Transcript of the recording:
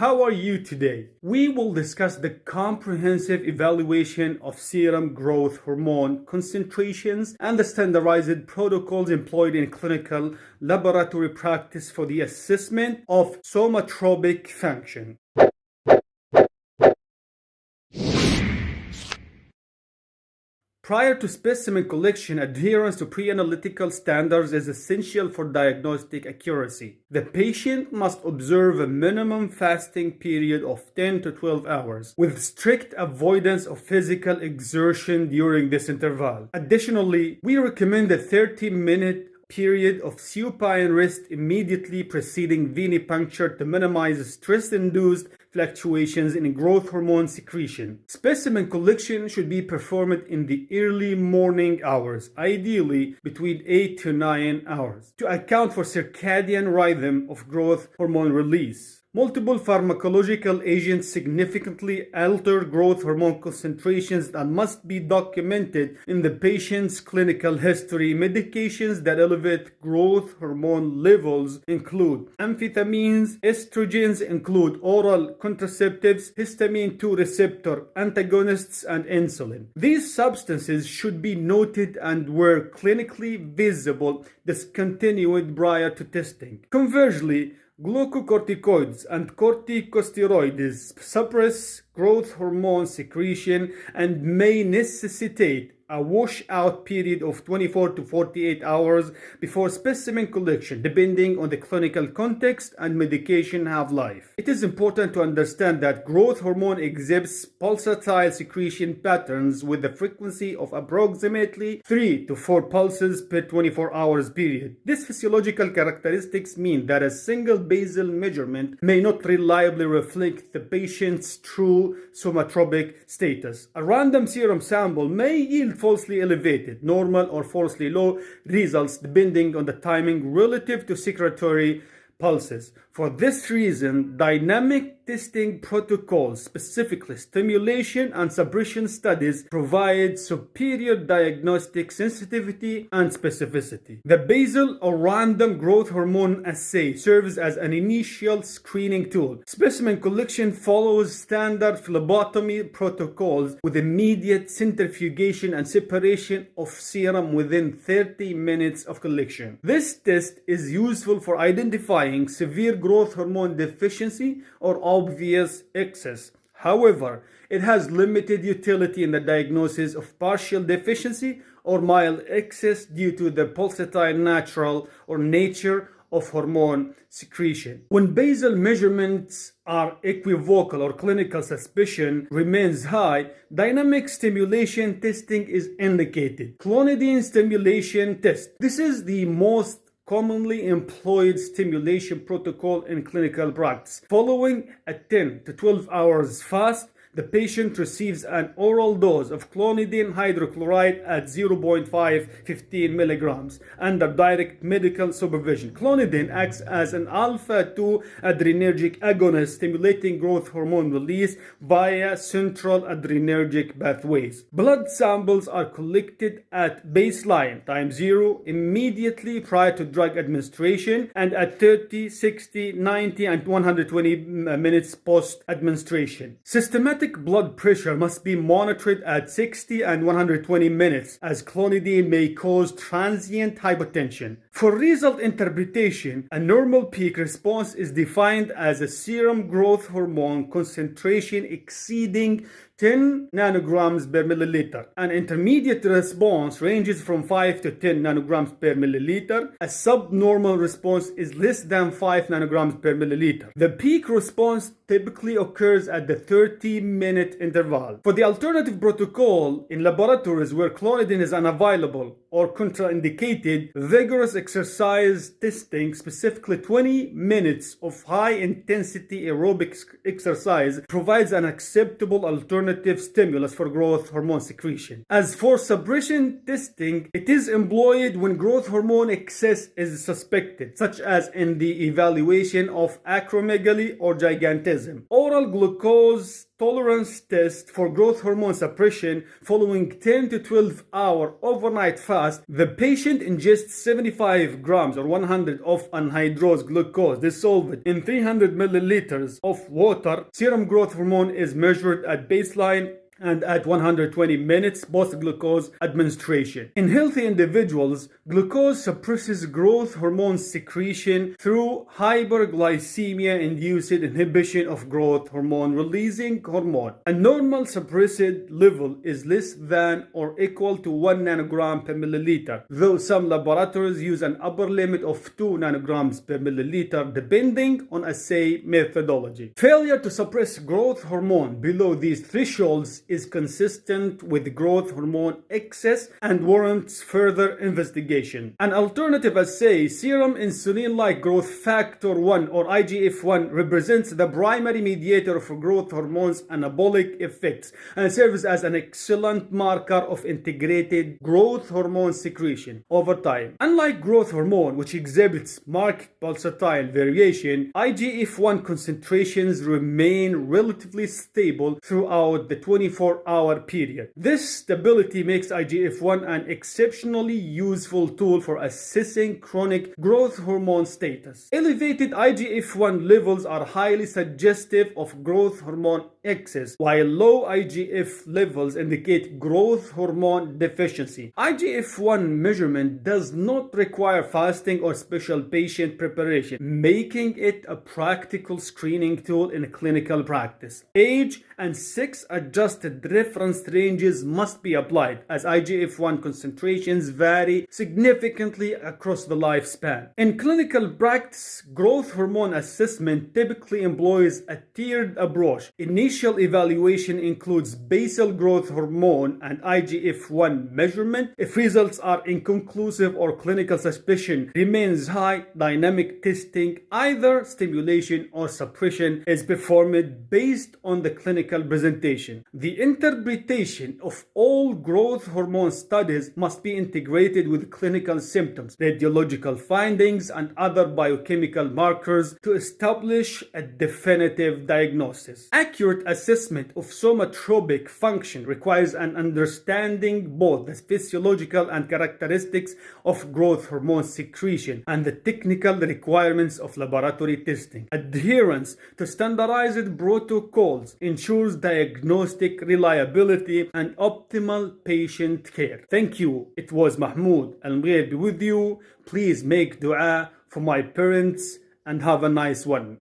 How are you today? We will discuss the comprehensive evaluation of serum growth hormone concentrations and the standardized protocols employed in clinical laboratory practice for the assessment of somatropic function. Prior to specimen collection, adherence to pre-analytical standards is essential for diagnostic accuracy. The patient must observe a minimum fasting period of 10 to 12 hours, with strict avoidance of physical exertion during this interval. Additionally, we recommend a 30-minute period of supine rest immediately preceding venipuncture to minimize stress-induced fluctuations in growth hormone secretion. Specimen collection should be performed in the early morning hours, ideally between 8 to 9 hours, to account for circadian rhythm of growth hormone release. Multiple pharmacological agents significantly alter growth hormone concentrations and must be documented in the patient's clinical history. Medications that elevate growth hormone levels include amphetamines. Estrogens include oral contraceptives, histamine 2 receptor antagonists, and insulin. These substances should be noted and were clinically visible discontinued prior to testing. Conversely, glucocorticoids and corticosteroids suppress growth hormone secretion and may necessitate a washout period of 24 to 48 hours before specimen collection, depending on the clinical context and medication half-life. It is important to understand that growth hormone exhibits pulsatile secretion patterns with a frequency of approximately 3 to 4 pulses per 24 hours period. These physiological characteristics mean that a single basal measurement may not reliably reflect the patient's true somatropic status. A random serum sample may yield falsely elevated, normal, or falsely low results depending on the timing relative to secretory pulses. For this reason, dynamic testing protocols, specifically stimulation and suppression studies, provide superior diagnostic sensitivity and specificity. The basal or random growth hormone assay serves as an initial screening tool. Specimen collection follows standard phlebotomy protocols with immediate centrifugation and separation of serum within 30 minutes of collection. This test is useful for identifying severe growth hormone deficiency or obvious excess. However, it has limited utility in the diagnosis of partial deficiency or mild excess due to the pulsatile nature of hormone secretion. When basal measurements are equivocal or clinical suspicion remains high, dynamic stimulation testing is indicated. Clonidine stimulation test. This is the most commonly employed stimulation protocol in clinical practice. Following a 10 to 12 hours fast, the patient receives an oral dose of clonidine hydrochloride at 0.515 milligrams under direct medical supervision. Clonidine acts as an alpha-2 adrenergic agonist, stimulating growth hormone release via central adrenergic pathways. Blood samples are collected at baseline time 0 immediately prior to drug administration and at 30, 60, 90, and 120 minutes post-administration. Systematic blood pressure must be monitored at 60 and 120 minutes, as clonidine may cause transient hypotension. For result interpretation, a normal peak response is defined as a serum growth hormone concentration exceeding 10 nanograms per milliliter. An intermediate response ranges from 5 to 10 nanograms per milliliter. A subnormal response is less than 5 nanograms per milliliter. The peak response typically occurs at the 30-minute interval. For the alternative protocol, in laboratories where clonidine is unavailable or contraindicated, vigorous exercise testing, specifically 20 minutes of high-intensity aerobic exercise, provides an acceptable alternative stimulus for growth hormone secretion. As for suppression testing, it is employed when growth hormone excess is suspected, such as in the evaluation of acromegaly or gigantism. Oral oral glucose tolerance test for growth hormone suppression following 10 to 12 hour overnight fast. The patient ingests 75 grams or 100 of anhydrous glucose dissolved in 300 milliliters of water. Serum growth hormone is measured at baseline and at 120 minutes post-glucose administration. In healthy individuals, glucose suppresses growth hormone secretion through hyperglycemia-induced inhibition of growth hormone-releasing hormone. A normal suppressed level is less than or equal to 1 nanogram per milliliter, though some laboratories use an upper limit of 2 nanograms per milliliter depending on assay methodology. Failure to suppress growth hormone below these thresholds is consistent with growth hormone excess and warrants further investigation. An alternative assay, serum insulin-like growth factor 1 or IGF-1, represents the primary mediator for growth hormones' anabolic effects and serves as an excellent marker of integrated growth hormone secretion over time. Unlike growth hormone, which exhibits marked pulsatile variation, IGF-1 concentrations remain relatively stable throughout the 24-hour period. This stability makes IGF-1 an exceptionally useful tool for assessing chronic growth hormone status. Elevated IGF-1 levels are highly suggestive of growth hormone excess, while low IGF levels indicate growth hormone deficiency. IGF-1 measurement does not require fasting or special patient preparation, making it a practical screening tool in clinical practice. Age and sex-adjusted reference ranges must be applied, as IGF-1 concentrations vary significantly across the lifespan. In clinical practice, growth hormone assessment typically employs a tiered approach. Initial evaluation includes basal growth hormone and IGF-1 measurement. If results are inconclusive or clinical suspicion remains high, dynamic testing, either stimulation or suppression, is performed based on the clinical presentation. The interpretation of all growth hormone studies must be integrated with clinical symptoms, radiological findings, and other biochemical markers to establish a definitive diagnosis. Accurate assessment of somatropic function requires an understanding both the physiological and characteristics of growth hormone secretion and the technical requirements of laboratory testing. Adherence to standardized protocols ensures diagnostic reliability and optimal patient care. Thank you. It was Mahmoud. Al-Mghir be with you. Please make dua for my parents and have a nice one.